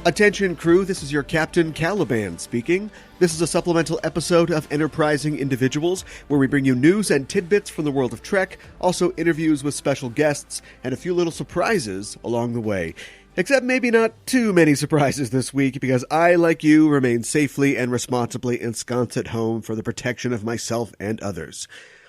Attention crew, this is your Captain Caliban speaking. This is a supplemental episode of Enterprising Individuals, where we bring you news and tidbits from the world of Trek, also interviews with special guests, and a few little surprises along the way. Except maybe not too many surprises this week, because I, like you, remain safely and responsibly ensconced at home for the protection of myself and others.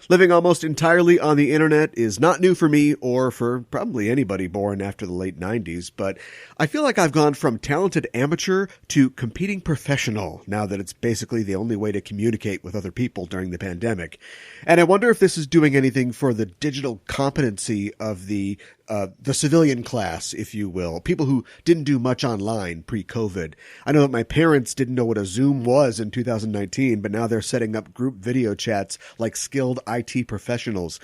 Living almost entirely on the internet is not new for me or for probably anybody born after the late 90s, but I feel like I've gone from talented amateur to competing professional now that it's basically the only way to communicate with other people during the pandemic. And I wonder if this is doing anything for the digital competency of the civilian class, if you will, people who didn't do much online pre-COVID. I know that my parents didn't know what a Zoom was in 2019, but now they're setting up group video chats like skilled IT professionals.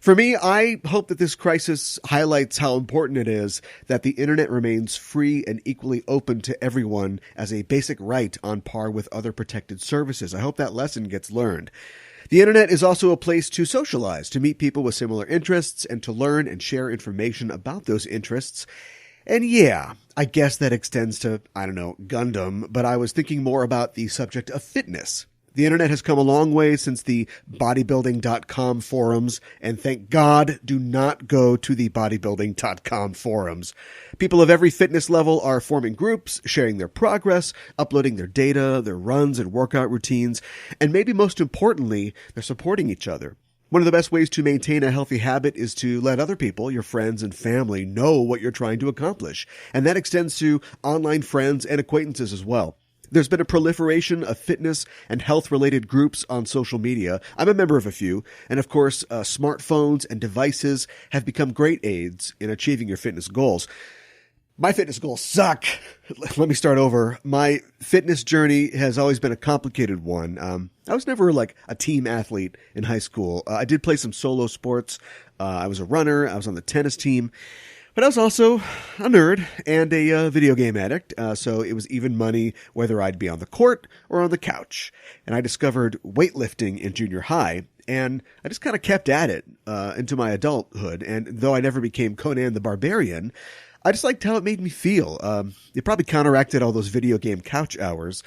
For me, I hope that this crisis highlights how important it is that the internet remains free and equally open to everyone as a basic right on par with other protected services. I hope that lesson gets learned. The internet is also a place to socialize, to meet people with similar interests, and to learn and share information about those interests. And yeah, I guess that extends to, Gundam, but I was thinking more about the subject of fitness. The internet has come a long way since the bodybuilding.com forums, and thank God, do not go to the bodybuilding.com forums. People of every fitness level are forming groups, sharing their progress, uploading their data, their runs and workout routines, and maybe most importantly, they're supporting each other. One of the best ways to maintain a healthy habit is to let other people, your friends and family, know what you're trying to accomplish, and that extends to online friends and acquaintances as well. There's been a proliferation of fitness and health-related groups on social media. I'm a member of a few, and of course, smartphones and devices have become great aids in achieving your fitness goals. My fitness goals suck. Let me start over. My fitness journey has always been a complicated one. I was never like a team athlete in high school. I did play some solo sports. I was a runner. I was on the tennis team. But I was also a nerd and a video game addict, so it was even money whether I'd be on the court or on the couch. And I discovered weightlifting in junior high, and I just kind of kept at it into my adulthood. And though I never became Conan the Barbarian, I just liked how it made me feel. It probably counteracted all those video game couch hours.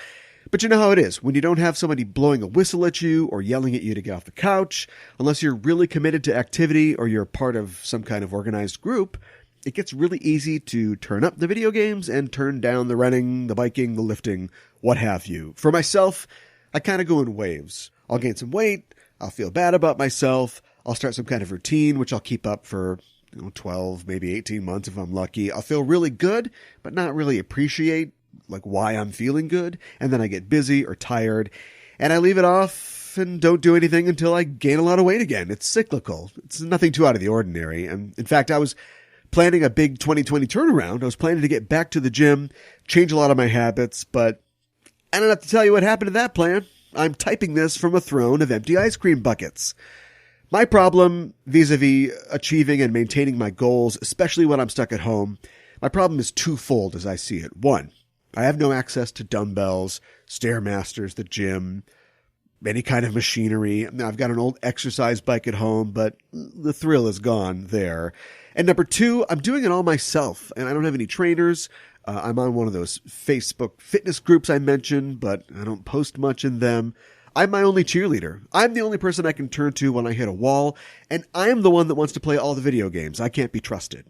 But you know how it is. When you don't have somebody blowing a whistle at you or yelling at you to get off the couch, unless you're really committed to activity or you're part of some kind of organized group, it gets really easy to turn up the video games and turn down the running, the biking, the lifting, what have you. For myself, I kind of go in waves. I'll gain some weight, I'll feel bad about myself, I'll start some kind of routine, which I'll keep up for 12, maybe 18 months if I'm lucky. I'll feel really good, but not really appreciate why I'm feeling good. And then I get busy or tired, and I leave it off and don't do anything until I gain a lot of weight again. It's cyclical. It's nothing too out of the ordinary. And in fact, I was planning a big 2020 turnaround. I was planning to get back to the gym, change a lot of my habits, but I don't have to tell you what happened to that plan. I'm typing this from a throne of empty ice cream buckets. My problem vis-a-vis achieving and maintaining my goals, especially when I'm stuck at home, my problem is twofold as I see it. One, I have no access to dumbbells, Stairmasters, the gym, any kind of machinery. Now, I've got an old exercise bike at home, but the thrill is gone there. And number two, I'm doing it all myself, and I don't have any trainers. I'm on one of those Facebook fitness groups I mentioned, but I don't post much in them. I'm my only cheerleader. I'm the only person I can turn to when I hit a wall, and I'm the one that wants to play all the video games. I can't be trusted.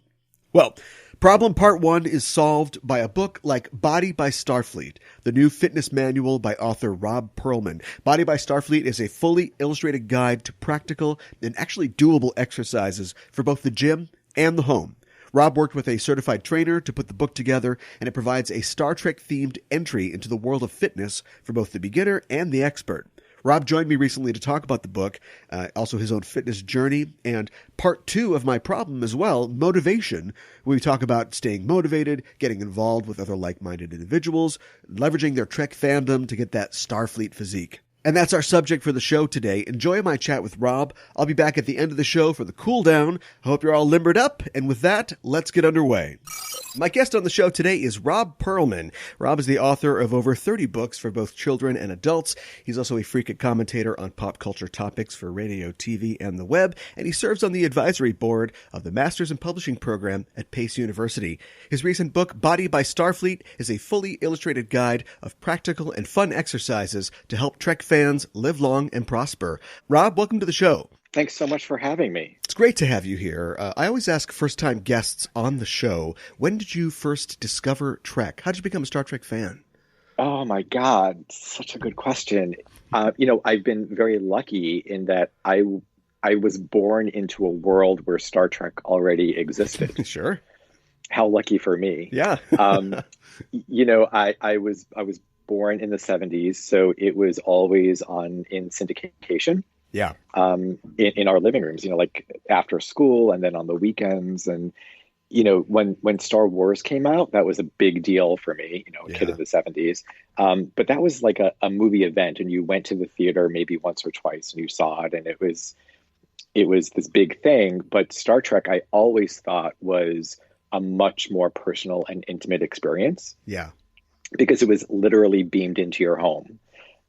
Well, problem part one is solved by a book like Body by Starfleet, the new fitness manual by author Robb Pearlman. Body by Starfleet is a fully illustrated guide to practical and actually doable exercises for both the gym and the home. Rob worked with a certified trainer to put the book together, and it provides a Star Trek-themed entry into the world of fitness for both the beginner and the expert. Rob joined me recently to talk about the book, also his own fitness journey, and part two of my problem as well, motivation. We talk about staying motivated, getting involved with other like-minded individuals, leveraging their Trek fandom to get that Starfleet physique. And that's our subject for the show today. Enjoy my chat with Robb. I'll be back at the end of the show for the cool down. I hope you're all limbered up. And with that, let's get underway. My guest on the show today is Robb Pearlman. Robb is the author of over 30 books for both children and adults. He's also a frequent commentator on pop culture topics for radio, TV, and the web, and he serves on the advisory board of the Masters in Publishing program at Pace University. His recent book, Body by Starfleet, is a fully illustrated guide of practical and fun exercises to help Trek fans live long and prosper. Robb, welcome to the show. Thanks so much for having me. It's great to have you here. I always ask first-time guests on the show, when did you first discover Trek? How did you become a Star Trek fan? Oh, my God. Such a good question. I've been very lucky in that I was born into a world where Star Trek already existed. Sure. How lucky for me. Yeah. I was born in the 70s, so it was always on in syndication. Yeah. In our living rooms, like after school and then on the weekends. And, when Star Wars came out, that was a big deal for me, a kid in the 70s. But that was like a movie event, and you went to the theater maybe once or twice and you saw it, and it was this big thing. But Star Trek, I always thought, was a much more personal and intimate experience. Yeah. Because it was literally beamed into your home.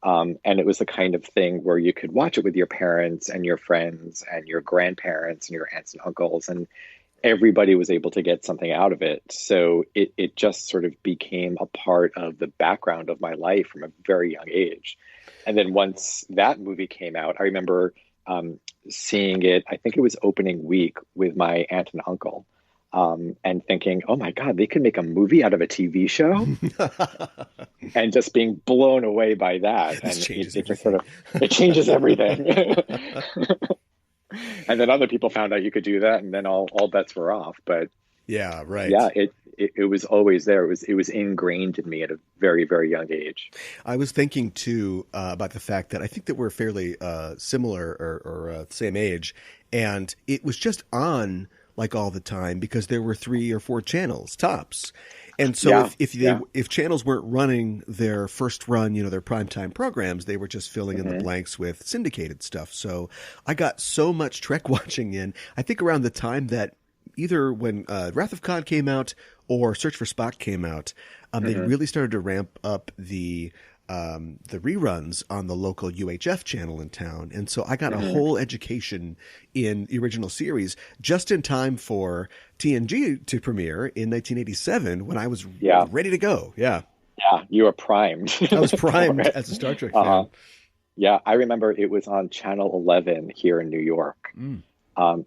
And it was the kind of thing where you could watch it with your parents and your friends and your grandparents and your aunts and uncles, and everybody was able to get something out of it. So it just sort of became a part of the background of my life from a very young age. And then once that movie came out, I remember seeing it, I think it was opening week, with my aunt and uncle. And thinking, oh my God, they could make a movie out of a TV show, and just being blown away by that. And it changes everything. And then other people found out you could do that, and then all bets were off. But yeah, right. Yeah, it was always there. It was ingrained in me at a very, very young age. I was thinking too about the fact that I think that we're fairly similar or same age, and it was just on like all the time because there were 3 or 4 channels tops. And so if channels weren't running their first run, their primetime programs, they were just filling in the blanks with syndicated stuff. So I got so much Trek watching in, I think around the time that either when Wrath of Khan came out or Search for Spock came out, they really started to ramp up the reruns on the local UHF channel in town. And so I got a whole education in the original series just in time for TNG to premiere in 1987 when I was ready to go. Yeah. Yeah. You were primed. I was primed as a Star Trek fan. Yeah. I remember it was on Channel 11 here in New York.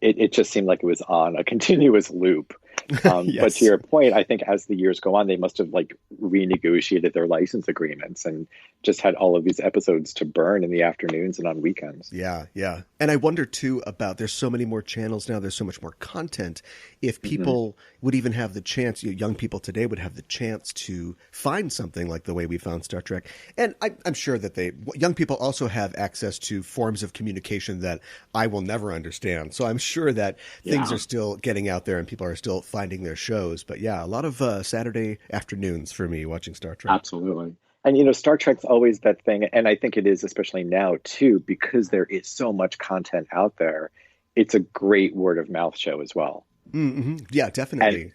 It just seemed like it was on a continuous loop. Yes. But to your point, I think as the years go on, they must have renegotiated their license agreements and just had all of these episodes to burn in the afternoons and on weekends. Yeah, yeah. And I wonder too about, there's so many more channels now, there's so much more content. If people would even have the chance, young people today would have the chance to find something like the way we found Star Trek. And I'm sure that young people also have access to forms of communication that I will never understand. So I'm sure that things are still getting out there and people are still finding their shows. But yeah, a lot of Saturday afternoons for me watching Star Trek. Absolutely. And, Star Trek's always that thing. And I think it is, especially now, too, because there is so much content out there. It's a great word of mouth show as well. Mm-hmm. Yeah, definitely.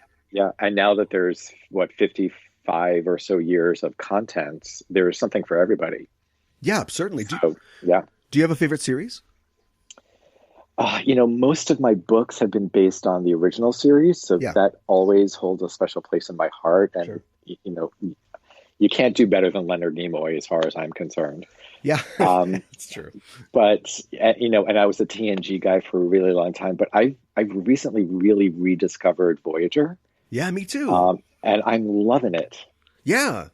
And now that there's 55 or so years of content, there's something for everybody. Yeah, certainly. Do you have a favorite series? Most of my books have been based on the original series, so that always holds a special place in my heart. And, you can't do better than Leonard Nimoy as far as I'm concerned. Yeah, it's true. But, and I was a TNG guy for a really long time, but I've recently really rediscovered Voyager. Yeah, me too. And I'm loving it. Yeah,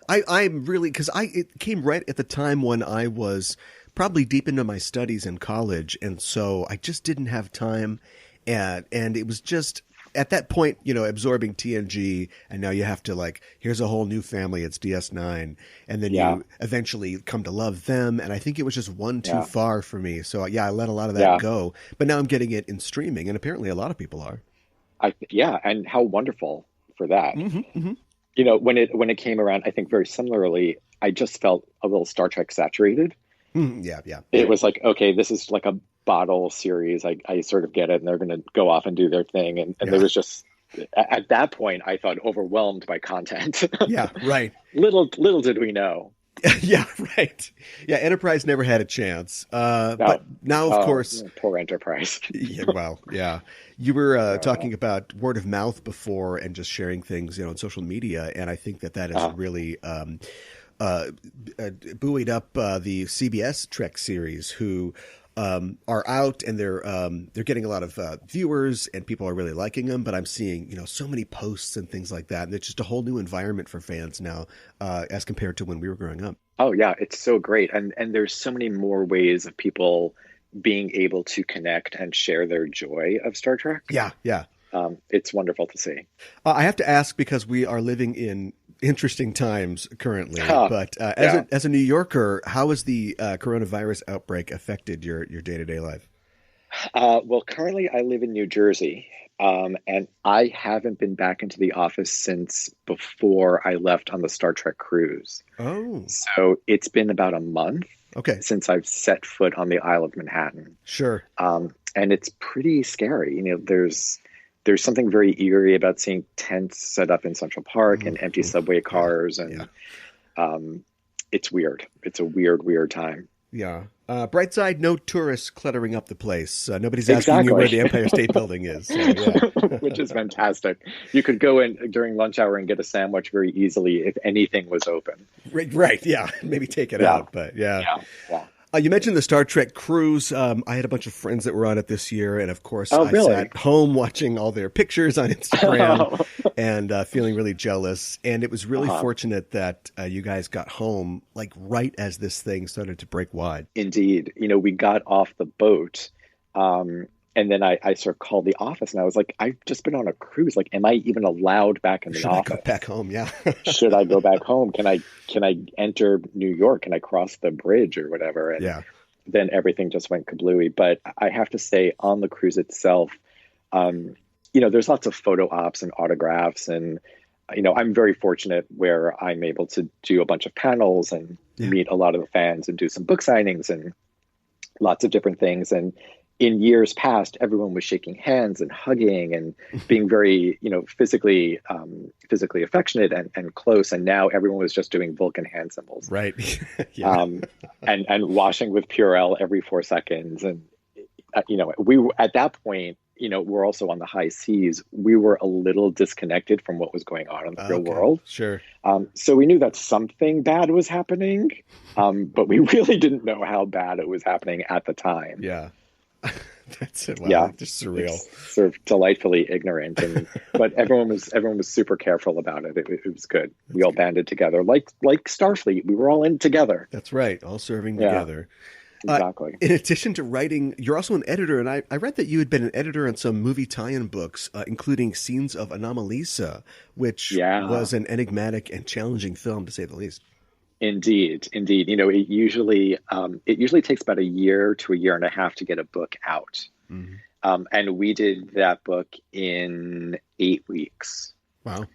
I'm really, because it came right at the time when I was probably deep into my studies in college. And so I just didn't have time. And it was just at that point, absorbing TNG, and now you have to here's a whole new family. It's DS9. And then you eventually come to love them. And I think it was just one too far for me. So I let a lot of that go, but now I'm getting it in streaming. And apparently a lot of people are. And how wonderful for that. Mm-hmm, mm-hmm. When it came around, I think very similarly, I just felt a little Star Trek saturated. Yeah, yeah. It was like, okay, this is like a bottle series. I sort of get it, and they're going to go off and do their thing. And there was just, at that point, I thought overwhelmed by content. Yeah, right. Little did we know. Yeah, right. Yeah, Enterprise never had a chance. No. But now, of course, poor Enterprise. Yeah, well, yeah. You were talking about word of mouth before and just sharing things, on social media, and I think that has really buoyed up the CBS Trek series, who are out and they're getting a lot of viewers and people are really liking them. But I'm seeing so many posts and things like that, and it's just a whole new environment for fans now as compared to when we were growing up. Oh yeah, it's so great, and there's so many more ways of people being able to connect and share their joy of Star Trek. Yeah, yeah. It's wonderful to see. I have to ask, because we are living in interesting times currently, but as a New Yorker, how has the coronavirus outbreak affected your day-to-day life? Well, currently I live in New Jersey, and I haven't been back into the office since before I left on the Star Trek cruise. Oh. So it's been about a month since I've set foot on the Isle of Manhattan. Sure. And it's pretty scary. There's something very eerie about seeing tents set up in Central Park and empty subway cars. And it's weird. It's a weird time. Yeah. Bright side, no tourists cluttering up the place. Nobody's asking you where the Empire State Building is. So, which is fantastic. You could go in during lunch hour and get a sandwich very easily if anything was open. Right. Yeah. Maybe take it out. But yeah. You mentioned the Star Trek cruise. I had a bunch of friends that were on it this year. And of course, I sat home watching all their pictures on Instagram and feeling really jealous. And it was really fortunate that you guys got home like right as this thing started to break wide. Indeed. We got off the boat. And then I sort of called the office and I was like, I've just been on a cruise. Like, am I even allowed back in the office? Should I go back home? Yeah. Should I go back home? Can I enter New York? Can I cross the bridge or whatever? And then everything just went kablooey. But I have to say, on the cruise itself, there's lots of photo ops and autographs. And, I'm very fortunate where I'm able to do a bunch of panels and meet a lot of the fans and do some book signings and lots of different things. And in years past, everyone was shaking hands and hugging and being very, physically affectionate and close. And now everyone was just doing Vulcan hand symbols. Right. And washing with Purell every 4 seconds. And, we were at that point, we're also on the high seas. We were a little disconnected from what was going on in the real world. Sure. So we knew that something bad was happening, but we really didn't know how bad it was happening at the time. Yeah. That's it. Wow. Just surreal. It's sort of delightfully ignorant, but everyone was super careful about it. It was good. We all banded together, like Starfleet. We were all in together. That's right. All serving together. Exactly. In addition to writing, you're also an editor, and I read that you had been an editor on some movie tie-in books, including Scenes of Anomalisa, which was an enigmatic and challenging film, to say the least. Indeed. It usually takes about a year to a year and a half to get a book out. Mm-hmm. And we did that book in 8 weeks. Wow.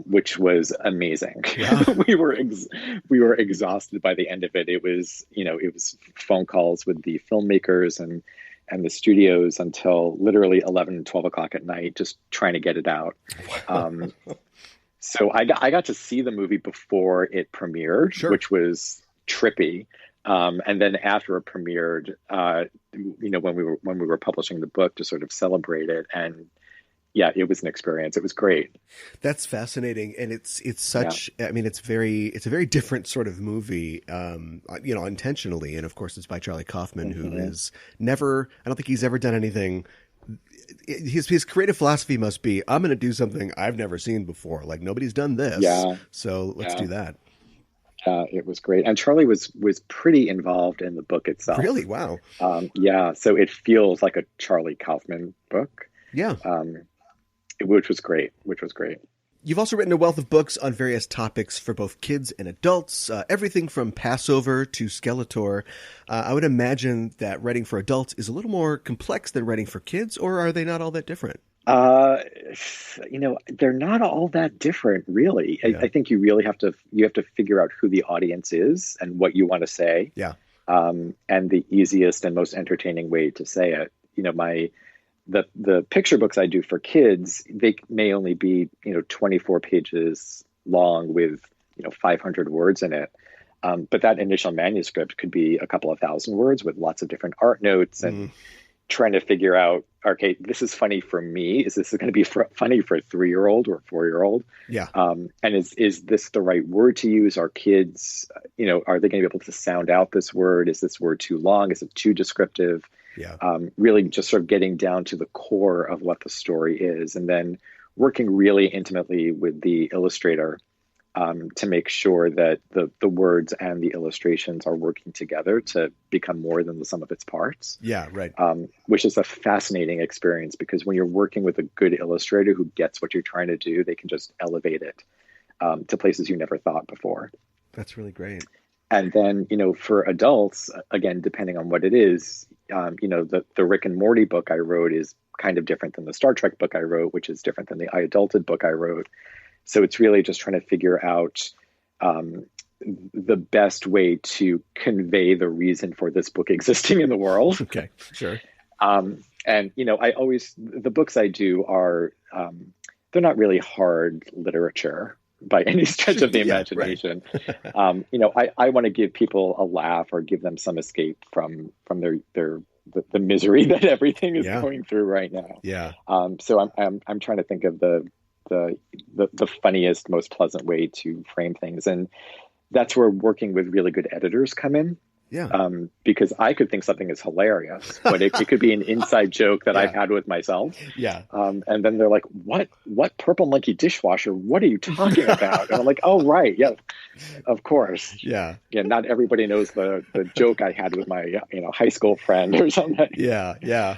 Which was amazing. Yeah. we were exhausted by the end of it. It was phone calls with the filmmakers and the studios until literally 11, 12 o'clock at night, just trying to get it out. So I got to see the movie before it premiered, which was trippy. And then after it premiered, when we were publishing the book to sort of celebrate it, and it was an experience. It was great. That's fascinating, and it's such. I mean, it's a very different sort of movie, intentionally. And of course, it's by Charlie Kaufman, who is never. I don't think he's ever done anything. His creative philosophy must be, I'm going to do something I've never seen before. Like, nobody's done this. So let's do that. It was great. And Charlie was pretty involved in the book itself. Really? Wow. So it feels like a Charlie Kaufman book. Yeah. Which was great. You've also written a wealth of books on various topics for both kids and adults, everything from Passover to Skeletor. I would imagine that writing for adults is a little more complex than writing for kids, or are they not all that different? They're not all that different, really. I think you really have to figure out who the audience is and what you want to say. Yeah. and the easiest and most entertaining way to say it. The picture books I do for kids, they may only be 24 pages long with 500 words in it. But that initial manuscript could be a couple of thousand words with lots of different art notes and trying to figure out, okay, this is funny for me. Is this going to be funny for a 3-year-old or a 4-year-old? Yeah. And is this the right word to use? Are kids, are they going to be able to sound out this word? Is this word too long? Is it too descriptive? Yeah. Really just sort of getting down to the core of what the story is, and then working really intimately with the illustrator to make sure that the words and the illustrations are working together to become more than the sum of its parts. Yeah, right. Which is a fascinating experience, because when you're working with a good illustrator who gets what you're trying to do, they can just elevate it to places you never thought before. That's really great. And then, for adults, again, depending on what it is, the Rick and Morty book I wrote is kind of different than the Star Trek book I wrote, which is different than the I Adulted book I wrote. So it's really just trying to figure out the best way to convey the reason for this book existing in the world. Okay, sure. And, the books I do are, they're not really hard literature by any stretch of the imagination. Right. I want to give people a laugh or give them some escape from the misery that everything is going through right now. Yeah. So I'm trying to think of the funniest, most pleasant way to frame things. And that's where working with really good editors come in. Yeah. Because I could think something is hilarious, but it could be an inside joke that I've had with myself. Yeah. And then they're like, what purple monkey dishwasher? What are you talking about? And I'm like, oh, right. Yeah, of course. Yeah. Yeah. Not everybody knows the joke I had with my, high school friend or something. Yeah. Yeah.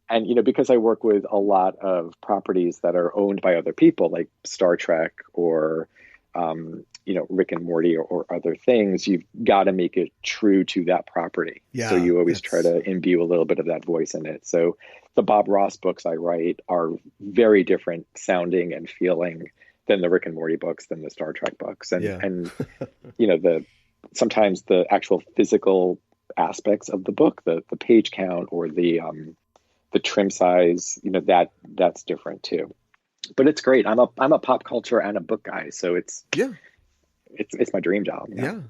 And, because I work with a lot of properties that are owned by other people, like Star Trek or, Rick and Morty or other things, you've got to make it true to that property. Yeah, so you always try to imbue a little bit of that voice in it. So the Bob Ross books I write are very different sounding and feeling than the Rick and Morty books, than the Star Trek books. And sometimes the actual physical aspects of the book, the page count or the trim size, that's different too. But it's great. I'm a pop culture and a book guy, so it's my dream job. Yeah.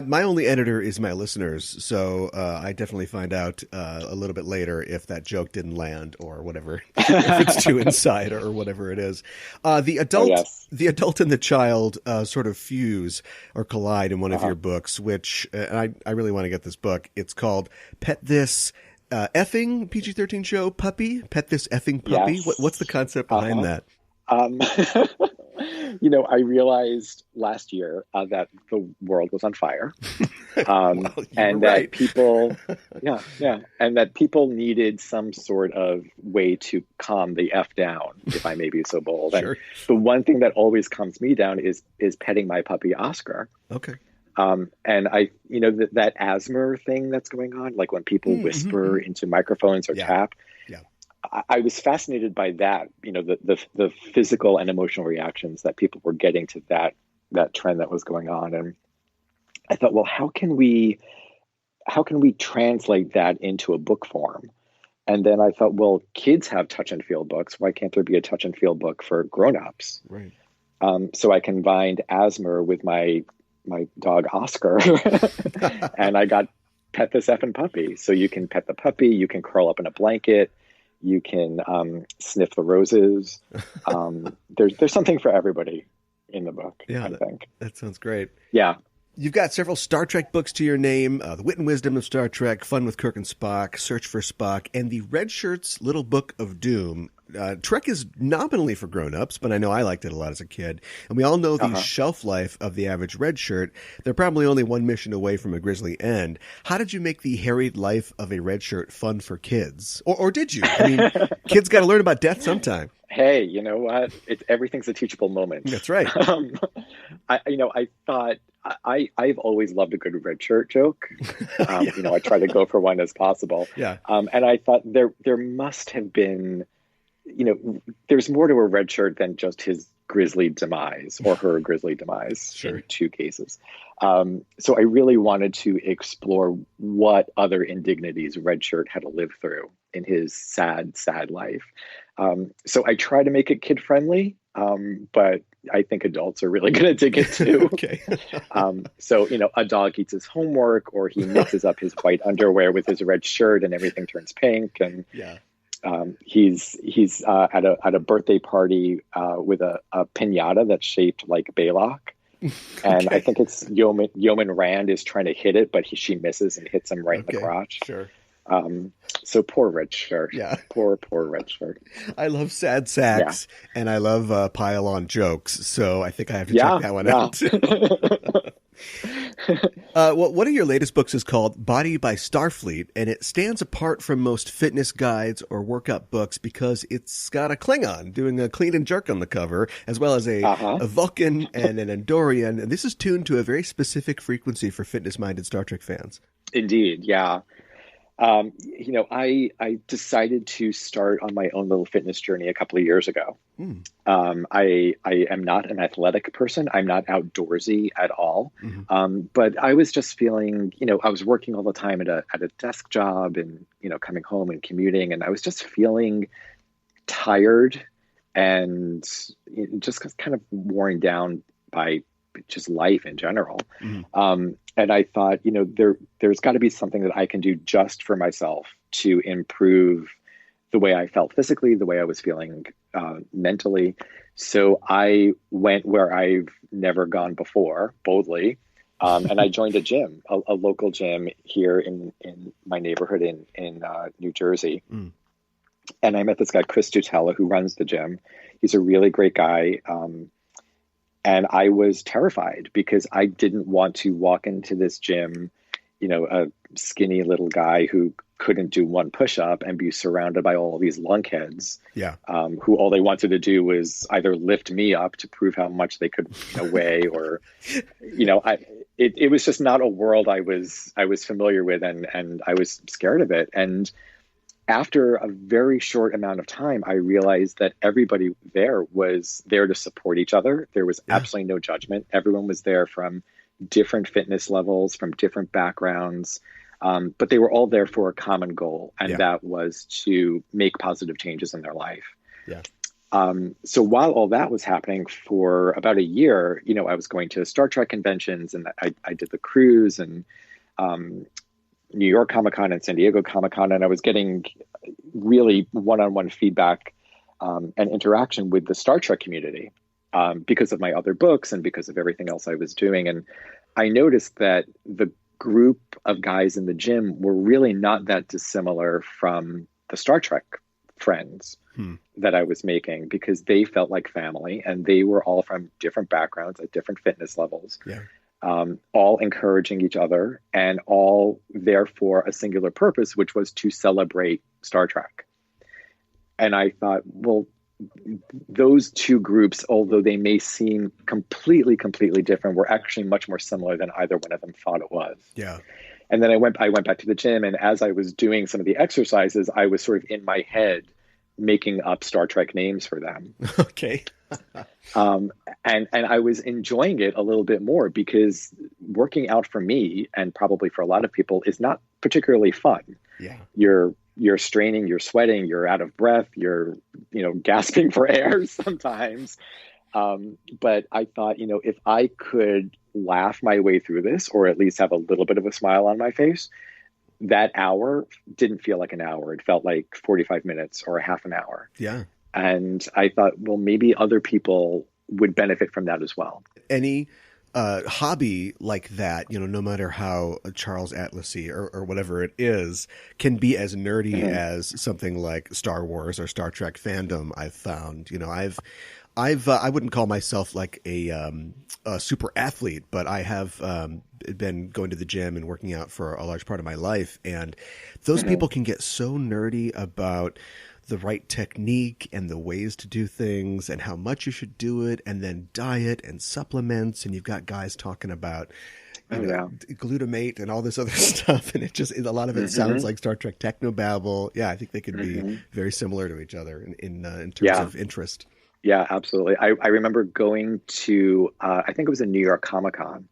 My only editor is my listeners, so I definitely find out a little bit later if that joke didn't land or whatever, if it's too inside or whatever it is. The adult and the child sort of fuse or collide in one of your books, which I really want to get this book. It's called Pet This Effing PG-13 Show Puppy. Pet This Effing Puppy. Yes. What's the concept behind that? I realized last year that the world was on fire, and that people, and that people needed some sort of way to calm the F down, if I may be so bold. Sure. And the one thing that always calms me down is petting my puppy Oscar. Okay. And I, that asthma thing that's going on, like when people whisper into microphones or tap. Yeah. I was fascinated by that, the physical and emotional reactions that people were getting to that trend that was going on. And I thought, well, how can we translate that into a book form? And then I thought, well, kids have touch and feel books. Why can't there be a touch and feel book for grownups? Right. So I combined asthma with my dog Oscar, and I got Pet This Effing Puppy. So you can pet the puppy, you can curl up in a blanket, you can sniff the roses. There's something for everybody in the book. Yeah, I think that sounds great. Yeah. You've got several Star Trek books to your name, The Wit and Wisdom of Star Trek, Fun with Kirk and Spock, Search for Spock, and the Redshirt's Little Book of Doom. Trek is nominally for grown-ups, but I know I liked it a lot as a kid. And we all know the shelf life of the average redshirt. They're probably only one mission away from a grisly end. How did you make the harried life of a redshirt fun for kids? Or did you? I mean, kids got to learn about death sometime. Hey, you know what? Everything's a teachable moment. That's right. I thought I've always loved a good red shirt joke. I try to go for one as possible. Yeah. And I thought there must have been, there's more to a red shirt than just his grisly demise, or her grisly demise Sure. in 2 cases. So I really wanted to explore what other indignities Redshirt had to live through in his sad, sad life. So I try to make it kid friendly, but I think adults are really going to dig it too. Okay. So, a dog eats his homework, or he mixes up his white underwear with his red shirt and everything turns pink. And Yeah. he's at a birthday party with a piñata that's shaped like Baylock. And Okay. I think it's Yeoman Rand is trying to hit it, but she misses and hits him right in the crotch. Sure. So poor Redshirt. Yeah. Poor Redshirt. I love sad sacks, and I love pile-on jokes, so I think I have to check that one out. One of your latest books is called Body by Starfleet, and it stands apart from most fitness guides or workout books because it's got a Klingon doing a clean and jerk on the cover, as well as a Vulcan and an Andorian, and this is tuned to a very specific frequency for fitness-minded Star Trek fans. Indeed, yeah. I decided to start on my own little fitness journey a couple of years ago. I am not an athletic person. I'm not outdoorsy at all. But I was just feeling, I was working all the time at a desk job and, coming home and commuting. And I was just feeling tired and just kind of worn down by just life in general. And I thought, there's got to be something that I can do just for myself to improve the way I felt physically, the way I was feeling mentally. So I went where I've never gone before, boldly, and I joined a gym, a local gym here in my neighborhood in New Jersey. And I met this guy, Chris Tutela, who runs the gym. He's a really great guy. And I was terrified because I didn't want to walk into this gym, a skinny little guy who couldn't do one push-up and be surrounded by all of these lunkheads, who all they wanted to do was either lift me up to prove how much they could weigh, or, it was just not a world I was familiar with, and I was scared of it. And after a very short amount of time, I realized that everybody there was there to support each other. There was absolutely no judgment. Everyone was there from different fitness levels, from different backgrounds, but they were all there for a common goal, and that was to make positive changes in their life. So while all that was happening for about a year, I was going to Star Trek conventions, and I did the cruise, and New York Comic-Con and San Diego Comic-Con, and I was getting really one-on-one feedback and interaction with the Star Trek community because of my other books and because of everything else I was doing. And I noticed that the group of guys in the gym were really not that dissimilar from the Star Trek friends that I was making, because they felt like family, and they were all from different backgrounds at different fitness levels. All encouraging each other, and all there for a singular purpose, which was to celebrate Star Trek. And I thought, well, those two groups, although they may seem completely different, were actually much more similar than either one of them thought it was. And then I went back to the gym, and as I was doing some of the exercises, I was sort of in my head making up Star Trek names for them. And I was enjoying it a little bit more, because working out for me, and probably for a lot of people, is not particularly fun. You're straining, you're sweating, you're out of breath, you're gasping for air sometimes. But I thought, if I could laugh my way through this, or at least have a little bit of a smile on my face, that hour didn't feel like an hour. It felt like 45 minutes or a half an hour. And I thought, well, maybe other people would benefit from that as well. Any hobby like that, no matter how Charles Atlasy or whatever it is, can be as nerdy as something like Star Wars or Star Trek fandom. I've found, I wouldn't call myself like a super athlete, but I have been going to the gym and working out for a large part of my life. And those people can get so nerdy about the right technique and the ways to do things and how much you should do it, and then diet and supplements. And you've got guys talking about glutamate and all this other stuff. And a lot of it sounds like Star Trek technobabble. Yeah, I think they could be very similar to each other in terms of interest. Yeah, absolutely. I remember going to, I think it was a New York Comic Con,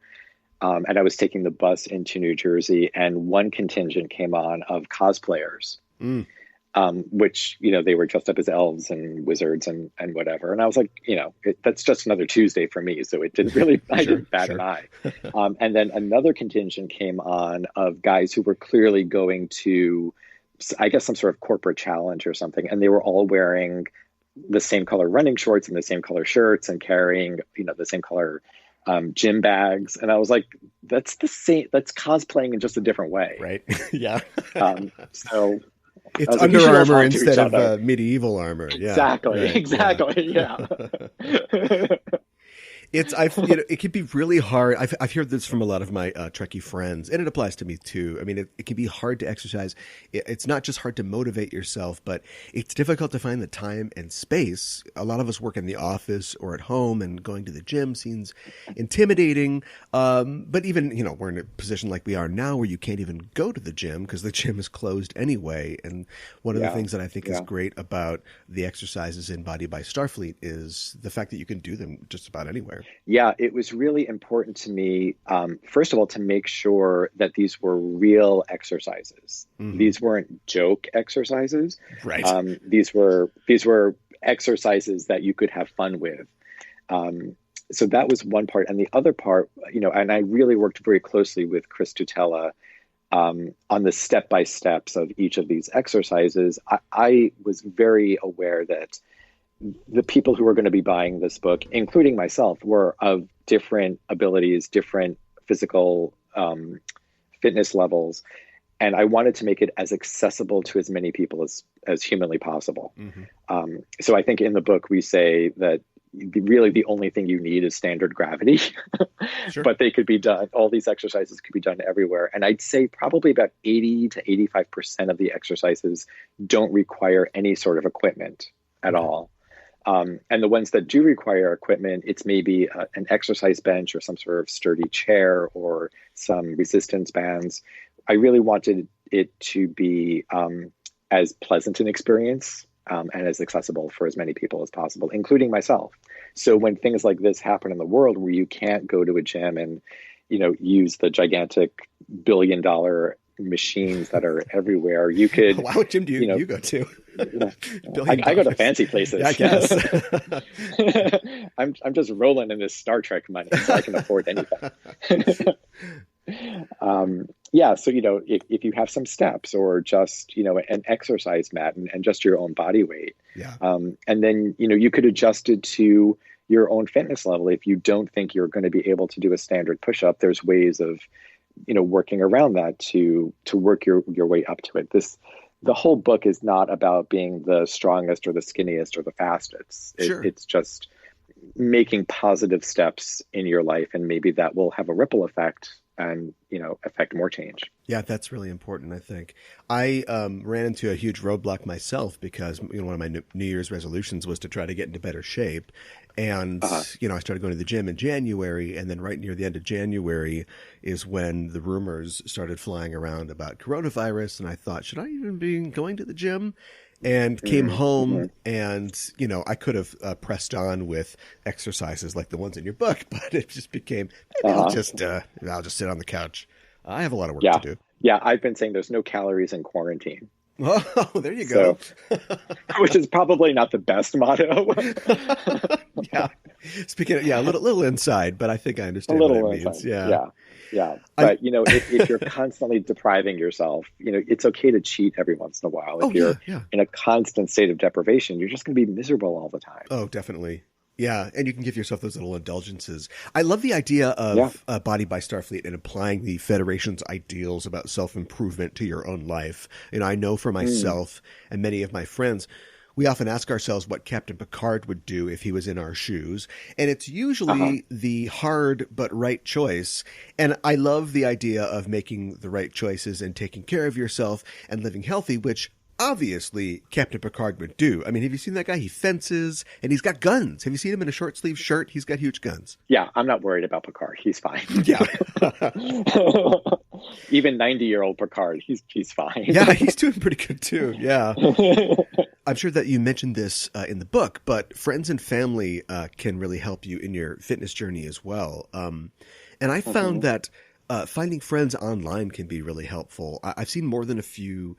and I was taking the bus into New Jersey, and one contingent came on of cosplayers, Mm, which, they were dressed up as elves and wizards and whatever. And I was like, that's just another Tuesday for me. So it didn't really, I sure, didn't bat sure. an eye. And then another contingent came on of guys who were clearly going to, I guess, some sort of corporate challenge or something. And they were all wearing the same color running shorts and the same color shirts and carrying, the same color gym bags. And I was like, that's the same, that's cosplaying in just a different way. Right. Yeah. So It's I was like, Under you should all Armor talk to instead each of other. medieval armor. Yeah. Exactly. Right, Exactly. yeah. Yeah. It can be really hard. I've heard this from a lot of my Trekkie friends, and it applies to me too. I mean, it can be hard to exercise. It's not just hard to motivate yourself, but it's difficult to find the time and space. A lot of us work in the office or at home, and going to the gym seems intimidating. But even, we're in a position like we are now where you can't even go to the gym because the gym is closed anyway. And one of the things that I think is great about the exercises in Body by Starfleet is the fact that you can do them just about anywhere. Yeah, it was really important to me, first of all, to make sure that these were real exercises. Mm-hmm. These weren't joke exercises. Right. These were exercises that you could have fun with. So that was one part. And the other part, and I really worked very closely with Chris Tutela on the step-by-steps of each of these exercises. I was very aware that the people who were going to be buying this book, including myself, were of different abilities, different physical fitness levels. And I wanted to make it as accessible to as many people as humanly possible. Mm-hmm. So I think in the book, we say that really the only thing you need is standard gravity, sure. But they could be done. All these exercises could be done everywhere. And I'd say probably about 80 to 85% of the exercises don't require any sort of equipment at all. And the ones that do require equipment, it's maybe an exercise bench or some sort of sturdy chair or some resistance bands. I really wanted it to be as pleasant an experience and as accessible for as many people as possible, including myself. So when things like this happen in the world where you can't go to a gym and, use the gigantic $billion machines that are everywhere, you could. What gym do you go to? I go to fancy places. Yeah, I guess. I'm just rolling in this Star Trek money, so I can afford anything. So if you have some steps or just an exercise mat and just your own body weight, and then you could adjust it to your own fitness level. If you don't think you're going to be able to do a standard push-up, there's ways of working around that to work your way up to it. The whole book is not about being the strongest or the skinniest or the fastest. Sure. It's just making positive steps in your life, and maybe that will have a ripple effect and affect more change. Yeah, that's really important, I think. I ran into a huge roadblock myself because one of my New Year's resolutions was to try to get into better shape. And, I started going to the gym in January, and then right near the end of January is when the rumors started flying around about coronavirus. And I thought, should I even be going to the gym? And came home and, I could have pressed on with exercises like the ones in your book, but it just became, maybe I'll just sit on the couch. I have a lot of work to do. Yeah, I've been saying there's no calories in quarantine. Oh, there you go. Which is probably not the best motto. Yeah. Speaking of, a little inside, but I think I understand what it means. Yeah. But, if you're constantly depriving yourself, it's okay to cheat every once in a while. If you're in a constant state of deprivation, you're just going to be miserable all the time. Oh, definitely. Yeah, and you can give yourself those little indulgences. I love the idea of Body by Starfleet and applying the Federation's ideals about self-improvement to your own life. I know for myself and many of my friends, we often ask ourselves what Captain Picard would do if he was in our shoes. And it's usually the hard but right choice. And I love the idea of making the right choices and taking care of yourself and living healthy, which obviously Captain Picard would do. I mean, have you seen that guy? He fences and he's got guns. Have you seen him in a short sleeve shirt? He's got huge guns. Yeah, I'm not worried about Picard. He's fine. Yeah. Even 90-year-old Picard, he's fine. Yeah, he's doing pretty good too. Yeah. I'm sure that you mentioned this in the book, but friends and family can really help you in your fitness journey as well. And I found that finding friends online can be really helpful. I've seen more than a few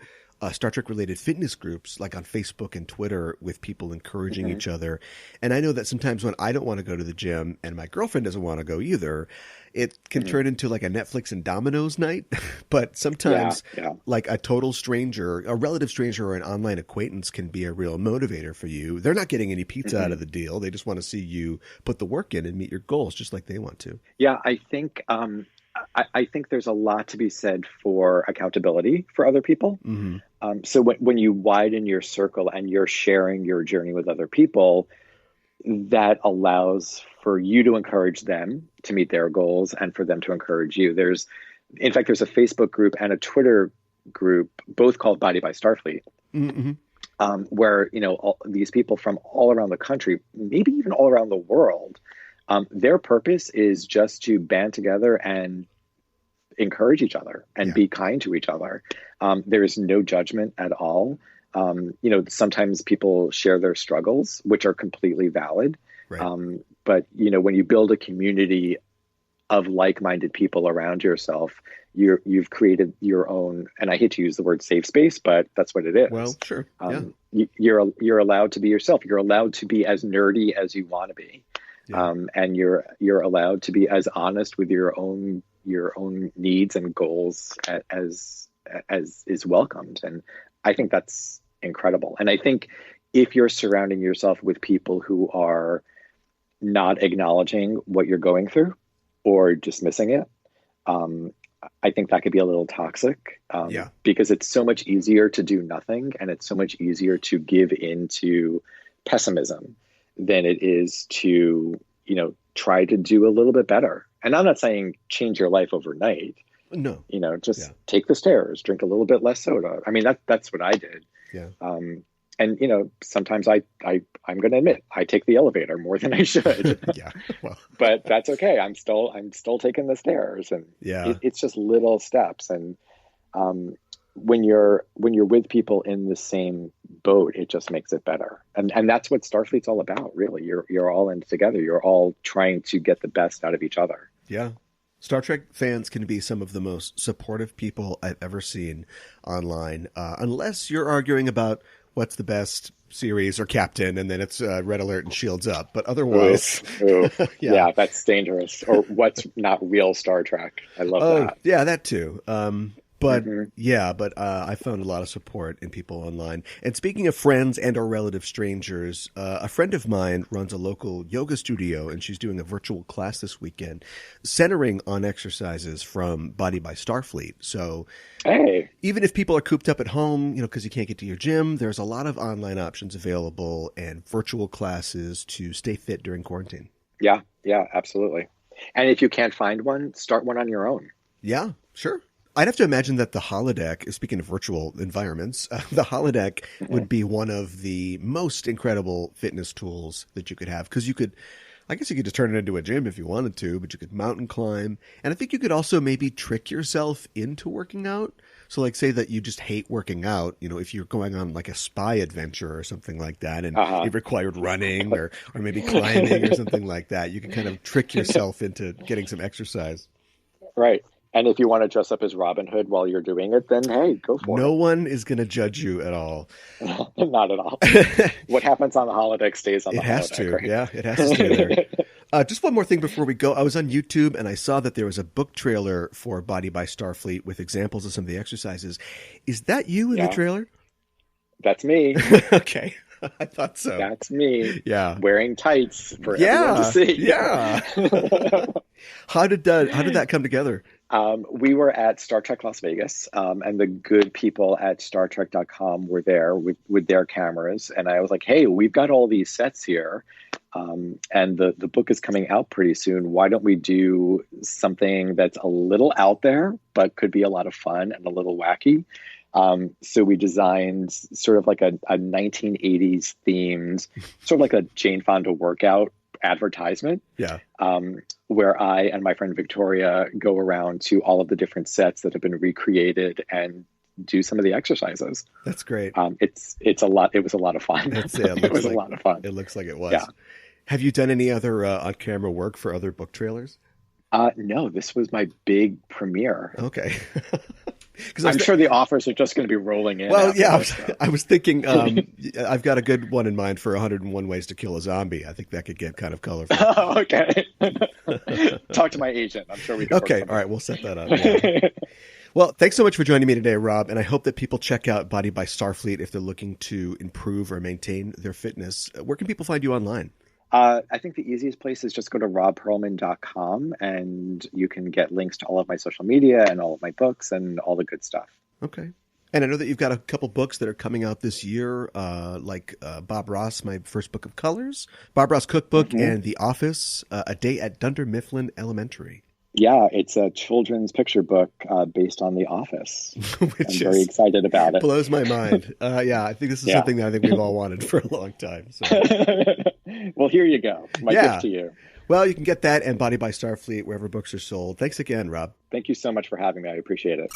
Star Trek related fitness groups like on Facebook and Twitter with people encouraging each other. And I know that sometimes when I don't want to go to the gym and my girlfriend doesn't want to go either, it can turn into like a Netflix and Domino's night. But sometimes like a total stranger, a relative stranger or an online acquaintance can be a real motivator for you. They're not getting any pizza out of the deal. They just want to see you put the work in and meet your goals just like they want to. Yeah, I think I think there's a lot to be said for accountability for other people. So when you widen your circle and you're sharing your journey with other people, that allows for you to encourage them to meet their goals and for them to encourage you. In fact, there's a Facebook group and a Twitter group, both called Body by Starfleet, where, all these people from all around the country, maybe even all around the world, their purpose is just to band together and encourage each other and be kind to each other. There is no judgment at all. Sometimes people share their struggles, which are completely valid. Right. But, when you build a community of like-minded people around yourself, you've created your own, and I hate to use the word safe space, but that's what it is. Well, sure. You're allowed to be yourself. You're allowed to be as nerdy as you want to be. And you're allowed to be as honest with your own needs and goals as is welcomed. And I think that's incredible. And I think if you're surrounding yourself with people who are not acknowledging what you're going through or dismissing it, I think that could be a little toxic, because it's so much easier to do nothing, and it's so much easier to give into pessimism than it is to, try to do a little bit better. And I'm not saying change your life overnight. No. Just take the stairs, drink a little bit less soda. I mean, that's what I did. Yeah. And sometimes I'm going to admit I take the elevator more than I should. But that's okay. I'm still taking the stairs, and it's just little steps. And when you're with people in the same boat, it just makes it better. And that's what Starfleet's all about, really. You're all in it together. You're all trying to get the best out of each other. Yeah. Star Trek fans can be some of the most supportive people I've ever seen online, unless you're arguing about what's the best series or captain, and then it's Red Alert and Shields Up. But otherwise... Yeah, that's dangerous. Or what's not real Star Trek. I love that. Yeah, that too. But I found a lot of support in people online. And speaking of friends and or relative strangers, a friend of mine runs a local yoga studio, and she's doing a virtual class this weekend centering on exercises from Body by Starfleet. So even if people are cooped up at home, because you can't get to your gym, there's a lot of online options available and virtual classes to stay fit during quarantine. Yeah, absolutely. And if you can't find one, start one on your own. Yeah, sure. I'd have to imagine that the holodeck, speaking of virtual environments, the holodeck would be one of the most incredible fitness tools that you could have, because I guess you could just turn it into a gym if you wanted to, but you could mountain climb. And I think you could also maybe trick yourself into working out. So like say that you just hate working out, if you're going on like a spy adventure or something like that, and it required running or maybe climbing or something like that, you can kind of trick yourself into getting some exercise. Right. And if you want to dress up as Robin Hood while you're doing it, then hey, go for it. No one is going to judge you at all. Not at all. What happens on the holodeck stays on the holodeck. It has to. Right? Yeah, it has to stay there. Just one more thing before we go. I was on YouTube and I saw that there was a book trailer for Body by Starfleet with examples of some of the exercises. Is that you in the trailer? That's me. Okay. I thought so. That's me. Yeah. Wearing tights for everyone to see. Yeah. How did that come together? We were at Star Trek Las Vegas, and the good people at StarTrek.com were there with their cameras. And I was like, hey, we've got all these sets here. And the book is coming out pretty soon. Why don't we do something that's a little out there, but could be a lot of fun and a little wacky? So we designed sort of like a 1980s themed, sort of like a Jane Fonda workout advertisement. Yeah. Where I and my friend Victoria go around to all of the different sets that have been recreated and do some of the exercises. That's great. It's a lot. It was a lot of fun. It was a lot of fun. It looks like it was. Yeah. Have you done any other on-camera work for other book trailers? No, this was my big premiere. Okay. I'm sure the offers are just going to be rolling in. Well, yeah, I was thinking I've got a good one in mind for 101 Ways to Kill a Zombie. I think that could get kind of colorful. Oh, okay. Talk to my agent. I'm sure we can. Okay, all right, we'll set that up. Yeah. Well, thanks so much for joining me today, Rob, and I hope that people check out Body by Starfleet if they're looking to improve or maintain their fitness. Where can people find you online? I think the easiest place is just go to robbpearlman.com, and you can get links to all of my social media and all of my books and all the good stuff. Okay. And I know that you've got a couple books that are coming out this year, like Bob Ross, My First Book of Colors, Bob Ross Cookbook, and The Office, A Day at Dunder Mifflin Elementary. Yeah, it's a children's picture book based on The Office. I'm very excited about it. Blows my mind. Yeah, I think this is something that I think we've all wanted for a long time. So. Well, here you go. My gift to you. Well, you can get that and Body by Starfleet wherever books are sold. Thanks again, Rob. Thank you so much for having me. I appreciate it.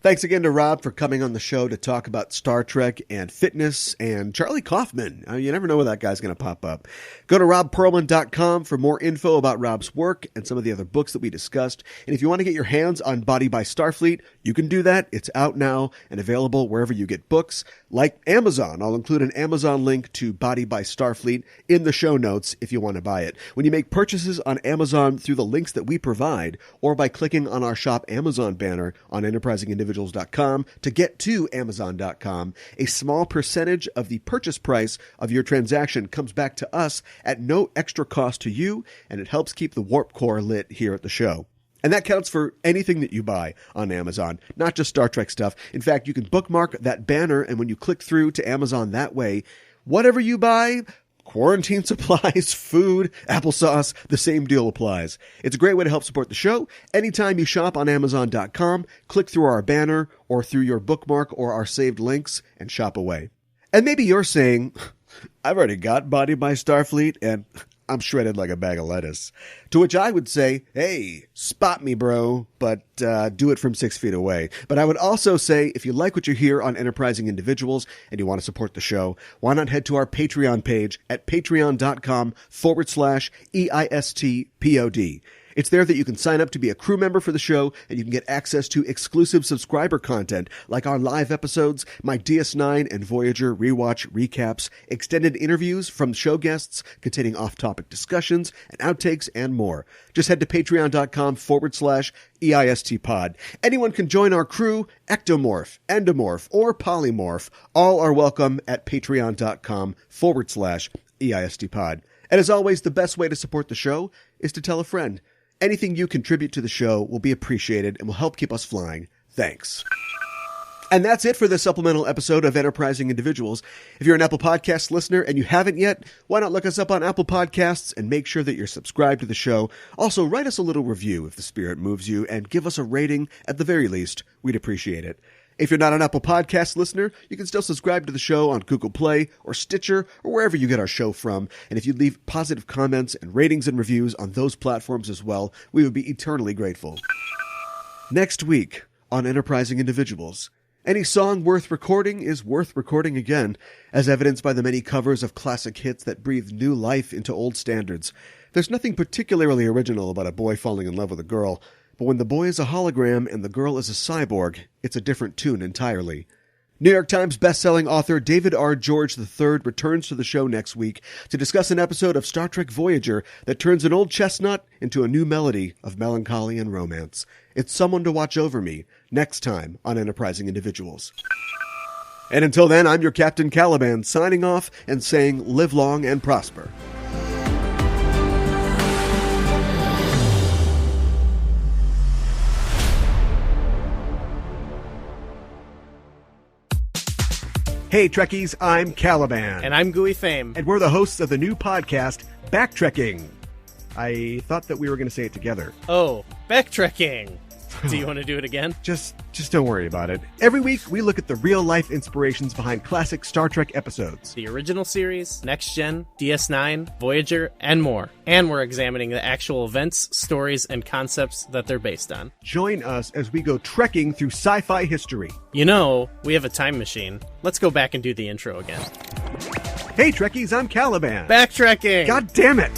Thanks again to Rob for coming on the show to talk about Star Trek and fitness, and Charlie Kaufman. You never know where that guy's going to pop up. Go to robbpearlman.com for more info about Rob's work and some of the other books that we discussed. And if you want to get your hands on Body by Starfleet, you can do that. It's out now and available wherever you get books, like Amazon. I'll include an Amazon link to Body by Starfleet in the show notes if you want to buy it. When you make purchases on Amazon through the links that we provide, or by clicking on our Shop Amazon banner on enterprisingindividuals.com to get to Amazon.com, a small percentage of the purchase price of your transaction comes back to us at no extra cost to you, and it helps keep the Warp Core lit here at the show. And that counts for anything that you buy on Amazon, not just Star Trek stuff. In fact, you can bookmark that banner, and when you click through to Amazon that way, whatever you buy, quarantine supplies, food, applesauce, the same deal applies. It's a great way to help support the show. Anytime you shop on Amazon.com, click through our banner or through your bookmark or our saved links and shop away. And maybe you're saying, I've already got Body by Starfleet and I'm shredded like a bag of lettuce. To which I would say, hey, spot me, bro, but do it from 6 feet away. But I would also say, if you like what you hear on Enterprising Individuals and you want to support the show, why not head to our Patreon page at patreon.com/EISTPOD. It's there that you can sign up to be a crew member for the show, and you can get access to exclusive subscriber content like our live episodes, my DS9 and Voyager rewatch recaps, extended interviews from show guests containing off-topic discussions and outtakes, and more. Just head to patreon.com/EISTPod. Anyone can join our crew, ectomorph, endomorph, or polymorph. All are welcome at patreon.com/EISTPod. And as always, the best way to support the show is to tell a friend. Anything you contribute to the show will be appreciated and will help keep us flying. Thanks. And that's it for this supplemental episode of Enterprising Individuals. If you're an Apple Podcasts listener and you haven't yet, why not look us up on Apple Podcasts and make sure that you're subscribed to the show. Also, write us a little review if the spirit moves you, and give us a rating at the very least. We'd appreciate it. If you're not an Apple Podcast listener, you can still subscribe to the show on Google Play or Stitcher or wherever you get our show from. And if you leave positive comments and ratings and reviews on those platforms as well, we would be eternally grateful. Next week on Enterprising Individuals, any song worth recording is worth recording again, as evidenced by the many covers of classic hits that breathe new life into old standards. There's nothing particularly original about a boy falling in love with a girl, but when the boy is a hologram and the girl is a cyborg, it's a different tune entirely. New York Times bestselling author David R. George III returns to the show next week to discuss an episode of Star Trek Voyager that turns an old chestnut into a new melody of melancholy and romance. It's Someone to Watch Over Me, next time on Enterprising Individuals. And until then, I'm your Captain Caliban, signing off and saying live long and prosper. Hey Trekkies, I'm Caliban. And I'm Gooey Fame. And we're the hosts of the new podcast, Backtrekking. I thought that we were going to say it together. Oh, Backtrekking. Do you want to do it again? Just don't worry about it. Every week, we look at the real-life inspirations behind classic Star Trek episodes. The original series, Next Gen, DS9, Voyager, and more. And we're examining the actual events, stories, and concepts that they're based on. Join us as we go trekking through sci-fi history. You know, we have a time machine. Let's go back and do the intro again. Hey, Trekkies, I'm Caliban. Backtracking! God damn it!